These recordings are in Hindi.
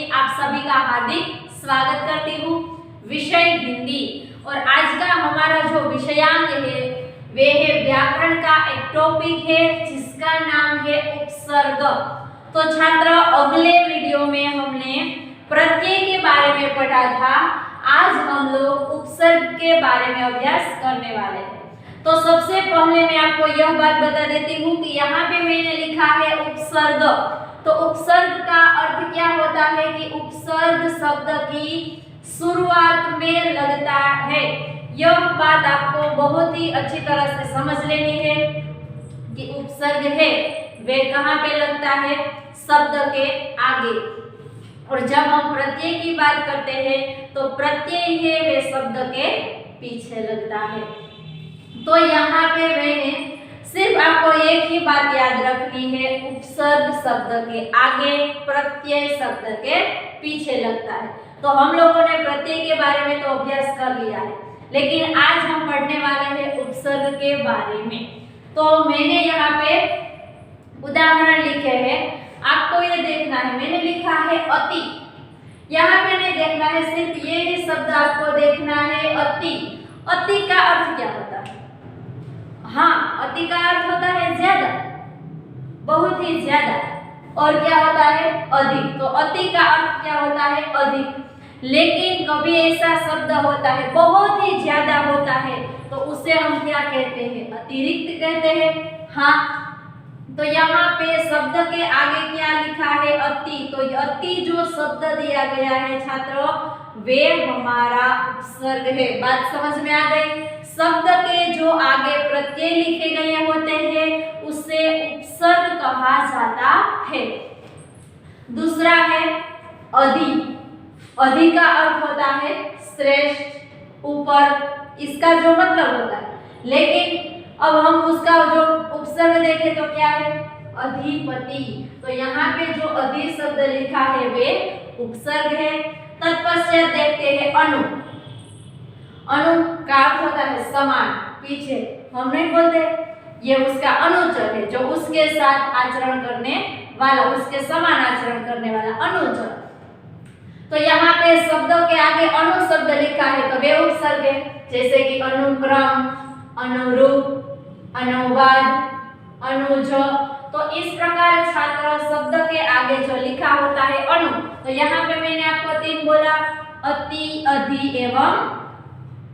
में आप सभी का हार्दिक स्वागत करती हूँ। विषय हिंदी और आज का हमारा जो विषयांक है वे है व्याकरण का एक टॉपिक है जिसका नाम है उपसर्ग। तो छात्र अगले वीडियो में हमने प्रत्यय के बारे में पढ़ा था, आज हम लोग उपसर्ग के बारे में अभ्यास करने वाले हैं। तो सबसे पहले मैं आपको यह बात बता देती हूँ कि यहाँ पे मैंने लिखा है उपसर्ग। तो उपसर्ग का अर्थ क्या होता है कि उपसर्ग शब्द की शुरुआत में लगता है। यह बात आपको बहुत ही अच्छी तरह से समझ लेनी है कि उपसर्ग है वे कहाँ पे लगता है, शब्द के आगे। और जब हम प्रत्यय की बात करते हैं तो प्रत्यय है वे शब्द के पीछे लगता है। तो यहाँ पे मैंने सिर्फ आपको एक ही बात याद रखनी है, उपसर्ग शब्द के आगे, प्रत्यय शब्द के पीछे लगता है। तो हम लोगों ने प्रत्यय के बारे में तो अभ्यास कर लिया है, लेकिन आज हम पढ़ने वाले हैं उपसर्ग के बारे में। तो मैंने यहाँ पे उदाहरण लिखे हैं, आपको ये देखना है। मैंने लिखा है अति, यहाँ पे नहीं देखना है, सिर्फ ये ही शब्द आपको देखना है अति। अति का अर्थ क्या होता है? हाँ, अति का अर्थ होता है ज्यादा, बहुत ही ज्यादा। और क्या होता है? अधिक। तो अति का अर्थ क्या होता है? अधिक। लेकिन कभी ऐसा शब्द होता है बहुत ही ज्यादा होता है तो उसे हम क्या कहते हैं? अतिरिक्त कहते हैं। हाँ, तो यहाँ पे शब्द के आगे क्या लिखा है? अति। तो अति जो शब्द दिया गया है छात्रों, वे हमारा उपसर्ग है। बात समझ में आ गई? शब्द के जो आगे प्रत्यय लिखे गए होते हैं उसे उपसर्ग कहा जाता है। दूसरा है अधि। अधि का अर्थ होता है श्रेष्ठ, ऊपर, इसका जो मतलब होता है। लेकिन अब हम उसका जो उपसर्ग देखें तो क्या है? अधिपति। तो यहाँ पे जो अधि शब्द लिखा है वे उपसर्ग है। तत्पश्चात देखते हैं अनु। अनु का अर्थ होता है समान, पीछे। हम नहीं बोलते, ये उसका अनुचर है, जो उसके साथ आचरण करने वाला, उसके समान आचरण करने वाला अनुचर। तो यहाँ पे शब्दों के आगे अनु शब्द लिखा है तो वे उपसर्ग है, जैसे कि अनुक्रम, अनुरूप, अनुवाद, अनुज। तो इस प्रकार छात्र शब्द के आगे जो लिखा होता है अनु, तो यहाँ पे मैंने आपको तीन बोला, अति, अधि एवं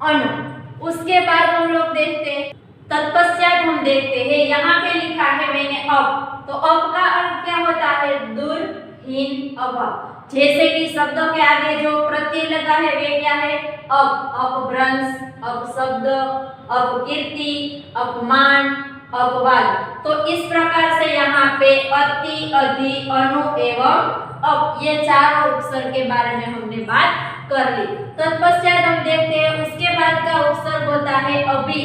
अनु। उसके बाद हम लोग देखते हैं, तत्पश्चात हम देखते हैं, यहाँ पे लिखा है मैंने अब। तो अब का अर्थ क्या होता है? दूर, हीन, अभाव। जैसे कि शब्दों के आगे जो प्रत्यय लगा है वे क्या है? अब, अपभ्रंश, अपशब्द, अपकीर्ति, अपमान, अपवाद। तो इस प्रकार से यहाँ पे अति, अधि, अनु एवं अब, ये चारों उपसर्ग के बारे में हमने बात कर ली। तत्पश्चात हम देखते हैं उसके बाद का उपसर्ग होता है अभि।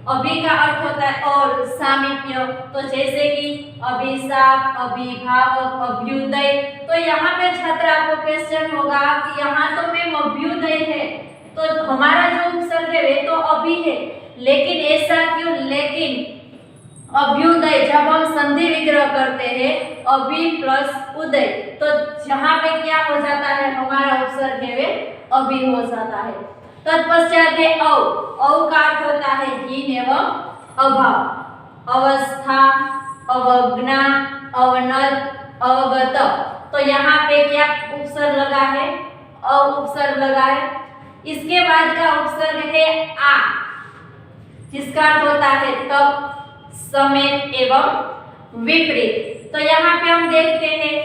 अभि का अर्थ होता है और, सामीप्य। तो जैसे कि अभिशाप, अभिभावक, अभ्युदय। तो यहाँ पे छात्र आपको क्वेश्चन होगा कि यहाँ तो मैम अभ्युदय है, तो हमारा जो उपसर्ग है वे तो अभि है, लेकिन ऐसा क्यों? लेकिन अभ्युदय जब हम संधि विग्रह करते हैं अभि प्लस उदय, तो जहाँ पे क्या हो जाता है? हमारा उपसर्ग है वे अभि हो जाता है। तत्पश्चात है औ। औ का अर्थ होता है हीन एवं अभाव, अवस्था, अवज्ञा, अवनत, अवगत। तो यहाँ पे क्या उपसर्ग लगा है? अ उपसर्ग लगा है। इसके बाद का उपसर्ग है आ, जिसका अर्थ होता है तप, समेत एवं विपरीत। तो यहाँ पे हम देखते हैं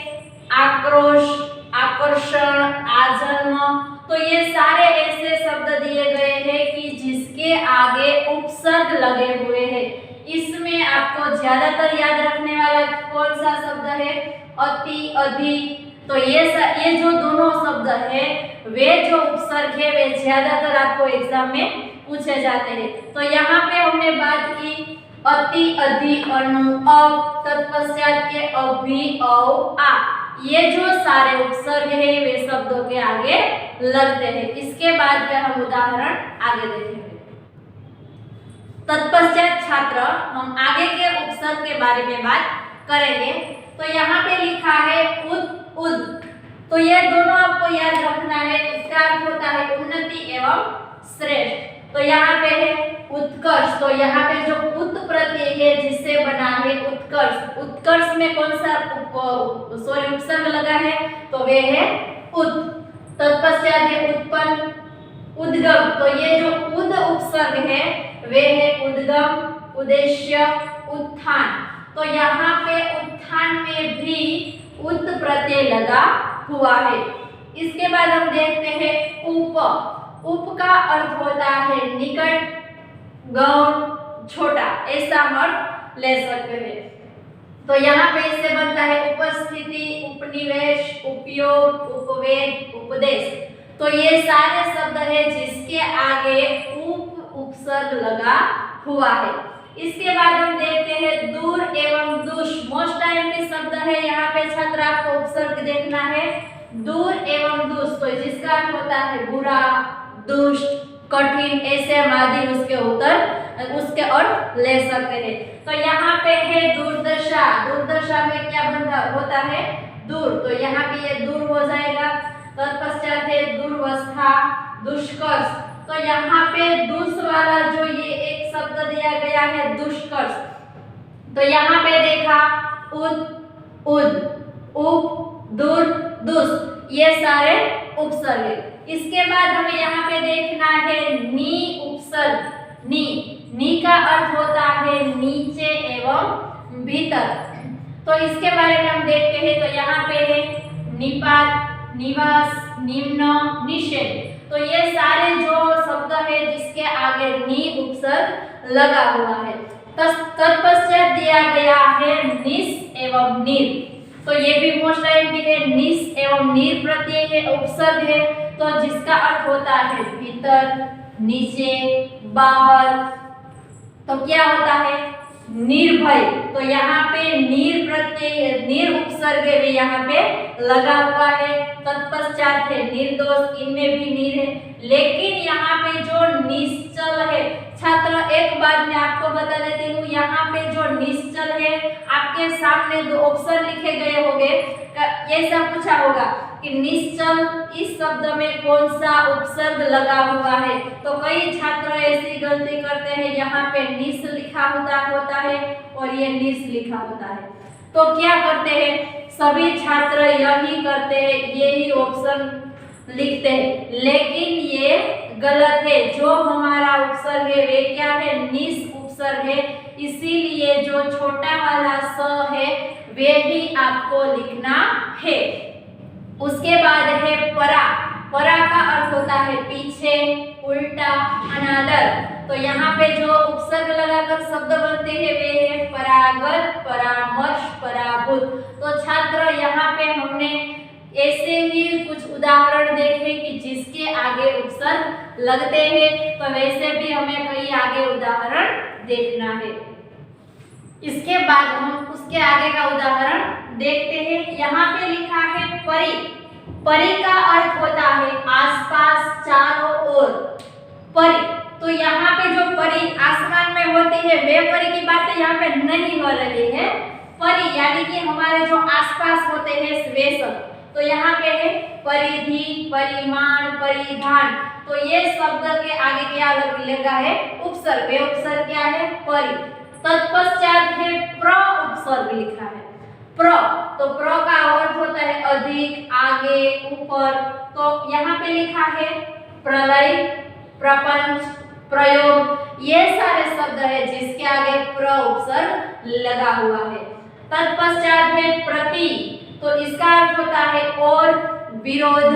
आक्रोश, आकर्षण, आजन्म। तो ये सारे ऐसे शब्द दिए गए हैं कि जिसके आगे उपसर्ग लगे हुए हैं। इसमें आपको ज्यादातर याद रखने वाला कौन सा शब्द है? अति, अधि। तो ये जो दोनों शब्द है वे जो उपसर्ग है वे ज्यादातर आपको एग्जाम में पूछे जाते हैं। तो यहाँ पे हमने बात की अति, अधि, अनु, अब, तत्पश्चात के अभि, औ, आ। ये जो सारे उपसर्ग है वे शब्दों के आगे लगते हैं। इसके बाद का हम उदाहरण आगे देखेंगे। तत्पश्चात छात्र हम आगे के उपसर्ग के बारे में बात करेंगे। तो यहाँ पे लिखा है उद, उद। तो तो ये दोनों आपको याद रखना है। इसका अर्थ होता है उन्नति एवं श्रेष्ठ। तो यहाँ पे है उत्कर्ष, तो यहाँ पे जो उत प्रत्यय है जिससे बना है उत्कर्ष, उत्कर्ष में कौन सा उपसर्ग लगा है, तो वे है उत। तत्पश्चात है उत्पन्न, उद्गम, तो ये जो उद उपसर्ग है वे है उद्गम, उद्देश्य, उत्थान। तो यहाँ पे उत्थान में भी उत प्रत्यय लगा हुआ है। इसके बाद हम देखते हैं उप। उप का अर्थ होता है निकट, गौण, छोटा, ऐसा हम अर्थ ले सकते हैं। तो यहाँ पे इससे बनता है उपस्थिति, उपनिवेश, उपयोग, उपवेद, उपदेश। तो ये सारे शब्द है जिसके आगे उप उपसर्ग लगा हुआ है। इसके बाद हम देखते हैं दूर एवं दुष, मोस्ट टाइमली शब्द है। यहाँ पे छात्र आपको उपसर्ग देखना है, दूर एवं दुष, तो जिसका अर्थ होता है बुरा, दुष्ट, कठिन, ऐसे हम आदि उसके अर्थ ले सकते हैं। तो यहाँ पे है दुर्दशा, दुर्दशा में क्या बनता होता है, दूर, तो यहाँ पे ये दूर हो जाएगा। तत्पश्चात है दुर्वस्था, दुष्कर्ष, तो यहाँ पे दुष वाला जो ये एक शब्द दिया गया है दुष्कर्ष, तो यहाँ पे देखा उद, उद, उप, दूर, दुष, ये सारे उपसर्ग। इसके बाद हमें यहाँ पे देखना है नी उपसर्ग। नी का अर्थ होता है नीचे एवं भीतर। तो इसके बारे में हम देखते हैं। तो यहाँ पे है निपात, निवास, निम्न, निषेध। तो ये सारे जो शब्द है जिसके आगे नी उपसर्ग लगा हुआ है। तत्पश्चात दिया गया है निस एवं नीर। तो ये भी मोस्ट टाइम भी है, निस एवं नीर प्रत्यय है, उपसर्ग है। तो जिसका अर्थ होता है भीतर, नीचे, बाहर। तो क्या होता है निर्भय। तो यहाँ पे नीर प्रत्यय, नीर उपसर्ग भी यहाँ पे लगा हुआ है। तत्पश्चात है निर्दोष, इनमें भी नीर है। लेकिन यहाँ पे जो निश्चल है, छात्र एक बात मैं आपको बता देती हूँ, यहाँ पे जो निश्चल है आपके सामने दो ऑप्शन लिखे गए होंगे, ऐसा पूछा होगा कि निश्चल इस शब्द में कौन सा उपसर्ग लगा हुआ है। तो कई छात्र ऐसी गलती करते हैं, यहाँ पे निस लिखा होता है और ये निस लिखा होता है। तो क्या करते हैं सभी छात्र यही करते हैं, यही ऑप्शन लिखते हैं, लेकिन ये गलत है। जो हमारा उपसर्ग है वे क्या है, निस उपसर्ग है। इसीलिए जो छोटा वाला स है वे ही आपको लिखना है। उसके बाद है परा। परा का अर्थ होता है पीछे, उल्टा, अनादर। तो यहाँ पे जो उपसर्ग लगाकर शब्द बनते हैं वे है परागत, परामर्श, पराभूत। तो छात्र यहाँ पे हमने ऐसे ही कुछ उदाहरण देखे कि जिसके आगे उपसर्ग लगते हैं, तो वैसे भी हमें कई आगे उदाहरण देखना है। इसके बाद हम उसके आगे का उदाहरण देखते हैं। यहाँ पे लिखा है परी। परी का अर्थ होता है आसपास, चारों ओर, परी। तो यहाँ पे जो परी आसमान में होती है वे परी की बातें यहाँ पे नहीं हो रही है। परी यानी कि हमारे जो आसपास होते हैं वे सब। तो यहाँ पे है परिधि, परिमाण, परिधान। तो ये शब्द के आगे क्या लगा है, उपसर्ग। वे उपसर्ग क्या है, परी। तत्पश्चात है प्र उपसर्ग लिखा है, प्र। तो प्र का अर्थ होता है अधिक, आगे, ऊपर। तो यहाँ पे लिखा है प्रलय, प्रपंच, प्रयोग। ये सारे शब्द है जिसके आगे प्र उपसर्ग लगा हुआ है। तत्पश्चात है प्रति। तो इसका अर्थ होता है और, विरोध।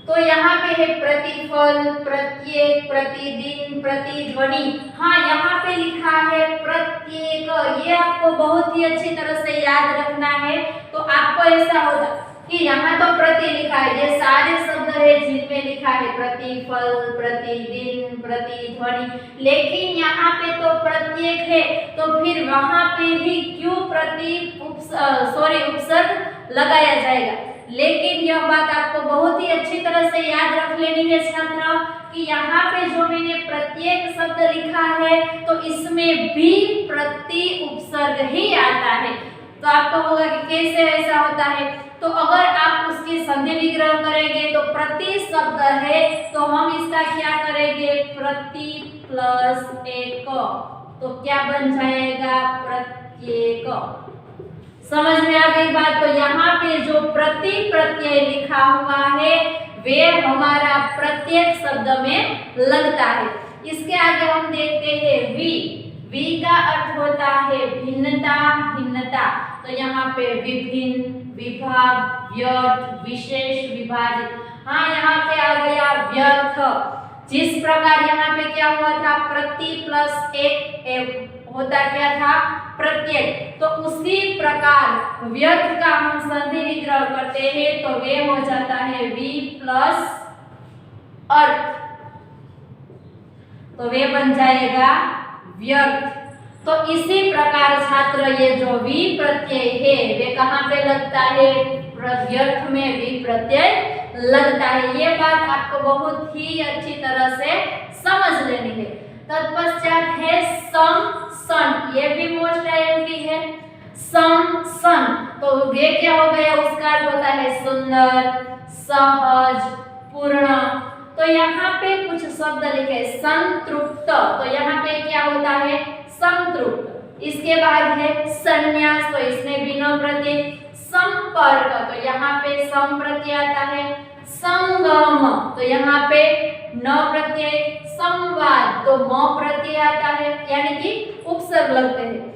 तो यहाँ पे है प्रतिफल, प्रत्येक, प्रतिदिन, प्रतिध्वनि। हाँ, यहाँ पे लिखा है प्रत्येक। ये आपको बहुत ही अच्छी तरह से याद रखना है। तो आपको ऐसा होगा कि यहाँ तो प्रति लिखा है, ये सारे शब्द है जिनमें लिखा है प्रतिफल, प्रतिदिन, प्रतिध्वनि, लेकिन यहाँ पे तो प्रत्येक है। तो फिर वहां पे भी क्यों उपसर्ग लगाया जाएगा। लेकिन यह बात आपको बहुत ही अच्छी तरह से याद रख लेनी है छात्र कि यहाँ पे जो मैंने प्रत्येक शब्द लिखा है तो इसमें भी प्रति उपसर्ग ही आता है। तो आपको होगा कि कैसे ऐसा होता है। तो अगर आप संधि विग्रह करेंगे तो प्रति शब्द है तो हम इसका क्या करेंगे, प्रति प्लस एक, तो क्या बन जाएगा, प्रत्येक। समझ में आ गई बात। तो यहाँ पे जो प्रति प्रत्यय लिखा हुआ है वे हमारा प्रत्येक शब्द में लगता है। इसके आगे हम देखते हैं वी। वी का अर्थ होता है भिन्नता, भिन्नता। तो यहाँ पे विभिन्न, विभाग, व्यर्थ, विशेष, विभाजित। हाँ, यहाँ पे आ गया व्यर्थ। जिस प्रकार यहाँ पे क्या हुआ था, प्रति प्लस एक होता क्या था, प्रत्येक। तो उसी प्रकार व्यर्थ का हम संधि विग्रह करते हैं तो वे हो जाता है वी प्लस अर्थ, तो वे बन जाएगा व्यर्थ। तो इसी प्रकार छात्र ये जो वी प्रत्यय है वे कहाँ पे लगता है, व्यर्थ में वी प्रत्यय लगता है। ये बात आपको बहुत ही अच्छी तरह से समझ लेनी है। तत्पश्चात है सम, सन। ये भी मोस्ट आईएमपी है, सम, सन। तो वे क्या हो गया, उसका अर्थ होता है सुंदर, सहज, पूर्ण। तो यहाँ पे कुछ शब्द लिखे संतृप्त, तो यहाँ पे क्या होता है, संतृप्त। इसके बाद है संन्यास, तो इसमें बिना प्रत्यय। संपर्क, तो यहाँ पे सम प्रत्यय आता है। संगम, तो यहाँ पे न प्रत्यय। संवाद, तो म प्रत्यय आता है, यानी कि उपसर्ग लगते हैं।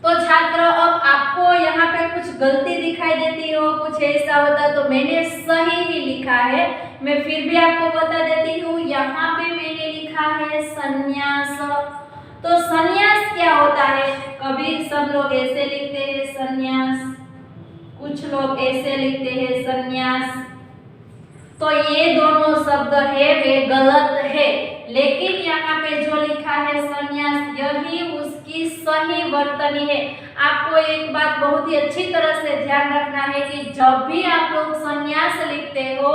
तो छात्र अब आपको यहाँ पे कुछ गलती दिखाई देती हो, कुछ ऐसा होता तो मैंने सही ही लिखा है, मैं फिर भी आपको बता देती हूँ। यहाँ पे मैंने लिखा है संन्यास। तो संन्यास क्या होता है, कभी सब लोग ऐसे लिखते हैं संन्यास, कुछ लोग ऐसे लिखते हैं संन्यास। तो ये दोनों शब्द है वे गलत है, लेकिन यहाँ पे जो लिखा है संन्यास यही उसकी सही वर्तनी है। आपको एक बात बहुत ही अच्छी तरह से ध्यान रखना है कि जब भी आप लोग संन्यास लिखते हो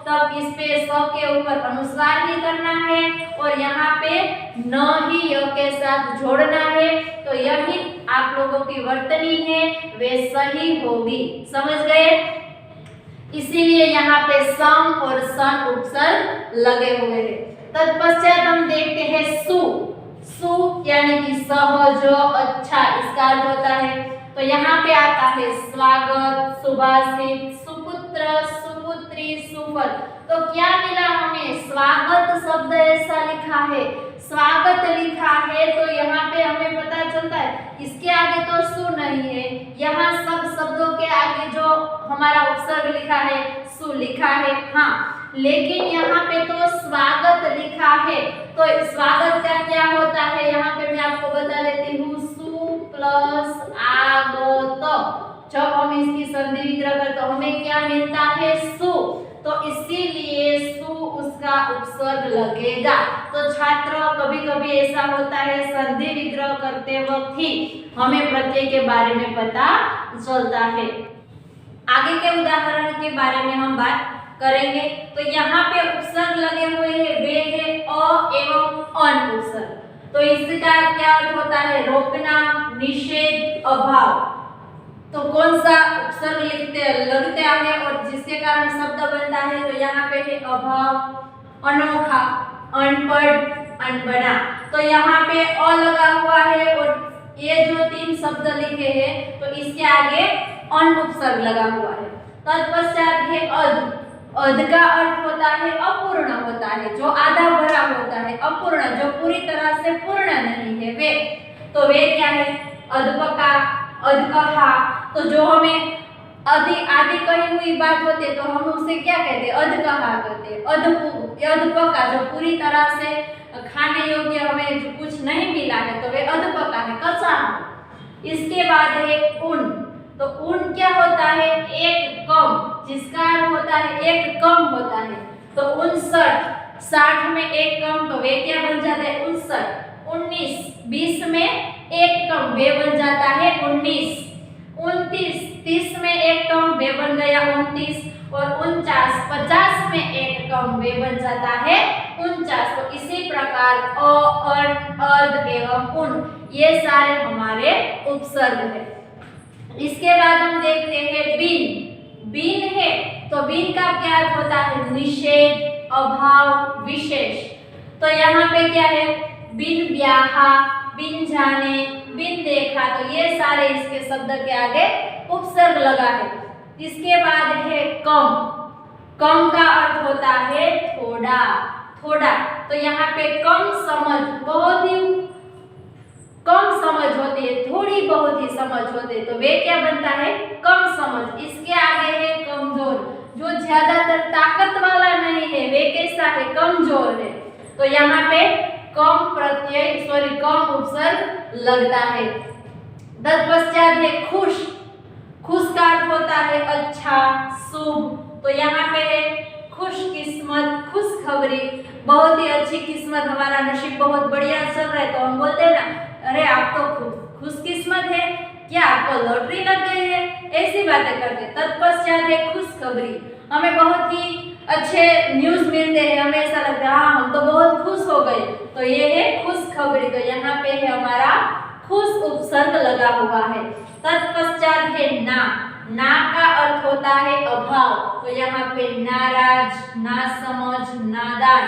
तब इस पे स के ऊपर अनुस्वार ही करना है और यहाँ पे न ही य के साथ जोड़ना है। तो यही आप लोगों की वर्तनी है वे सही होगी। समझ गए? इसीलिए यहाँ पे सम और सन उपसर्ग लगे हुए हैं। तत्पश्चात हम देखते हैं सु। सु यानी कि सहज, अच्छा, इसका अर्थ होता है। तो यहाँ पे आता है स्वागत, सुभाषित, सुपुत्र, सुपुत्री, सुफल। तो क्या मिला हमें, स्वागत शब्द ऐसा लिखा है, स्वागत लिखा है, तो यहाँ पे हमें पता चलता है इसके आगे तो सु नहीं है, यहाँ सब शब्दों के आगे जो हमारा उपसर्ग लिखा है सु लिखा है। हाँ, लेकिन यहाँ पे तो स्वागत लिखा है, तो स्वागत का क्या होता है, यहाँ पे मैं आपको बता देती हूँ, सु प्लस आगत। जब हम इसकी संधि विग्रह करते तो हमें क्या मिलता है, सु। तो इसीलिए सु उसका उपसर्ग लगेगा। तो छात्र कभी कभी ऐसा होता है संधि विग्रह करते वक्त ही हमें प्रत्यय के बारे में पता चलता है। आगे के उदाहरण के बारे में हम बात करेंगे। तो यहाँ पे उपसर्ग लगे हुए हैं, वे है अ एवं अन उपसर्ग। तो इसका क्या अर्थ होता है, रोकना, निषेध, अभाव। तो कौन सा उपसर्ग लगते हैं और जिसके कारण शब्द बनता है, तो यहाँ पे है अभाव, अनोखा, अनपढ़, अनबना। तो यहाँ पे अ लगा हुआ है और ये जो तीन शब्द लिखे हैं तो इसके आगे अन उपसर्ग लगा हुआ है। तत्पश्चात है अध। अध का अर्थ होता है अपूर्ण होता है, जो आधा भरा होता है, अपूर्ण, जो पूरी तरह से पूर्ण नहीं है वे। तो वे क्या है, अधपका, अधकहा। तो जो हमें आदि कही हुई बात होती है तो हम उसे क्या कहते हैं, अधकहा कहते हैं। अधपका, जो पूरी तरह से खाने योग्य हमें जो कुछ नहीं मिला है तो वे अधपका है, कच्चा। इसके बाद है उन। तो उन क्या होता है, एक कम, जिसका अर्थ होता है एक कम होता है। तो 59, 60 में एक कम, तो वे क्या बन जाता है, 59। 19, 20 में एक कम, वे बन जाता है 19। 29, 30 में एक कम, वे बन गया 29। और 49, 50 में एक कम, वे बन जाता है 49। तो इसी प्रकार अ, अन, अध एवं उन ये सारे हमारे उपसर्ग है। इसके बाद हम देखते हैं बिन। बिन है तो बिन का क्या अर्थ होता है? निषेध, अभाव, विशेष। तो यहाँ पे क्या है? बिन ब्याहा, बिन जाने, बिन देखा, तो ये सारे इसके शब्द के आगे उपसर्ग लगा है। इसके बाद है कम। कम का अर्थ होता है थोड़ा, थोड़ा। तो यहाँ पे कम समझ, बहुत ही कम समझ होती है, थोड़ी बहुत ही समझ होती है, तो वे क्या बनता है? कम समझ। इसके आगे है कमजोर, जो ज्यादातर ताकत वाला नहीं है, वे कैसा है? कमजोर है। तो यहाँ पे कम प्रत्यय कम उपसर्ग लगता है। तत्पश्चात है खुश। खुश का अर्थ होता है अच्छा, शुभ। तो यहाँ पे है खुश किस्मत, खुशखबरी, बहुत ही अच्छी किस्मत, हमारा नसीब बहुत बढ़िया चल रहा है। तो हम बोलते हैं ना, अरे आप तो खुशकिस्मत है, क्या आपको लॉटरी लग गई है? ऐसी बातें करते। तत्पश्चात है खुशखबरी, हमें बहुत ही अच्छे न्यूज मिलते हैं, हमें ऐसा लगता है हाँ हम तो बहुत खुश हो गए, तो ये है खुशखबरी। तो यहाँ पे है हमारा खुश उपसर्ग लगा हुआ है। तत्पश्चात है ना। ना का अर्थ होता है अभाव, तो यहाँ पे नाराज, नासमझ, नादान।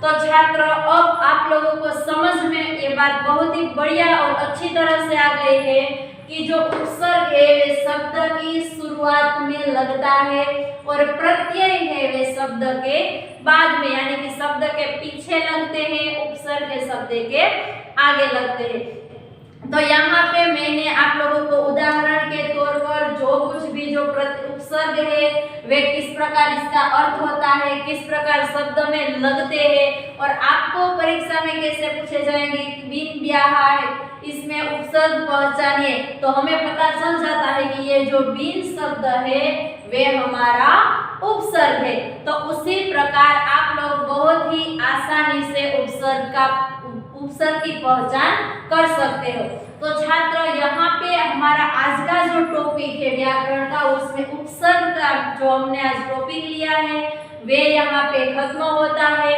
तो छात्र अब आप लोगों को समझ में ये बात बहुत ही बढ़िया और अच्छी तरह से आ गई है कि जो उपसर्ग है वे शब्द की शुरुआत में लगता है और प्रत्यय है वे शब्द के बाद में, यानी कि शब्द के पीछे लगते हैं, उपसर्ग है शब्द के आगे लगते हैं। तो यहाँ पे मैंने आप लोगों को उदाहरण के तौर पर जो कुछ भी जो उपसर्ग है वे किस प्रकार इसका अर्थ होता है, किस प्रकार शब्द में लगते हैं, और आपको परीक्षा में कैसे पूछे जाएंगे कि बिन ब्याहा है, इसमें उपसर्ग पहचानिए, तो हमें पता चल जाता है कि ये जो बिन शब्द है वे हमारा उपसर्ग है। तो उसी प्रकार आप लोग बहुत ही आसानी से उपसर्ग की पहचान कर सकते हो। तो छात्र यहाँ पे हमारा आज का जो टॉपिक है व्याकरण का, उसमें उपसर्ग का जो हमने आज टॉपिक लिया है वे यहाँ पे खत्म होता है।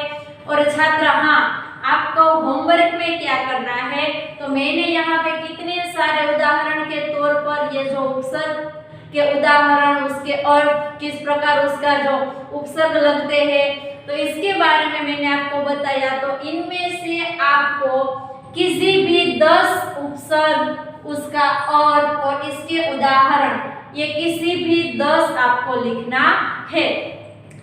और छात्र हाँ, आपको होमवर्क में क्या करना है, तो मैंने यहाँ पे कितने सारे उदाहरण के तौर पर ये जो उपसर्ग के उदाहरण, उसके अर्थ, किस प्रकार उसका जो उपसर्ग लगते हैं, तो इसके बारे में मैंने आपको बताया। तो इनमें से आपको किसी भी 10 उपसर्ग, उसका अर्थ और इसके उदाहरण, ये किसी भी 10 आपको लिखना है।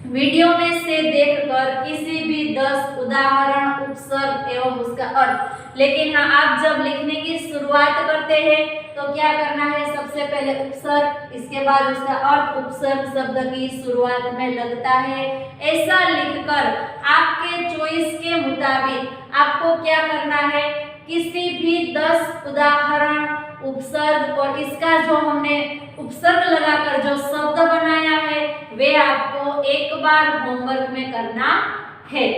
वीडियो में से देखकर किसी भी 10 उदाहरण, उपसर्ग एवं उसका अर्थ। लेकिन हाँ, आप जब लिखने की शुरुआत करते हैं तो क्या करना है? सबसे पहले उपसर्ग, इसके बाद उसका अर्थ। उपसर्ग शब्द की शुरुआत में लगता है, ऐसा लिखकर आपके चॉइस के मुताबिक आपको क्या करना है? किसी भी 10 उदाहरण, उपसर्ग और इसका जो हमने उपसर्ग लगाकर जो शब्द बनाया है वे आपको एक बार होमवर्क में करना है।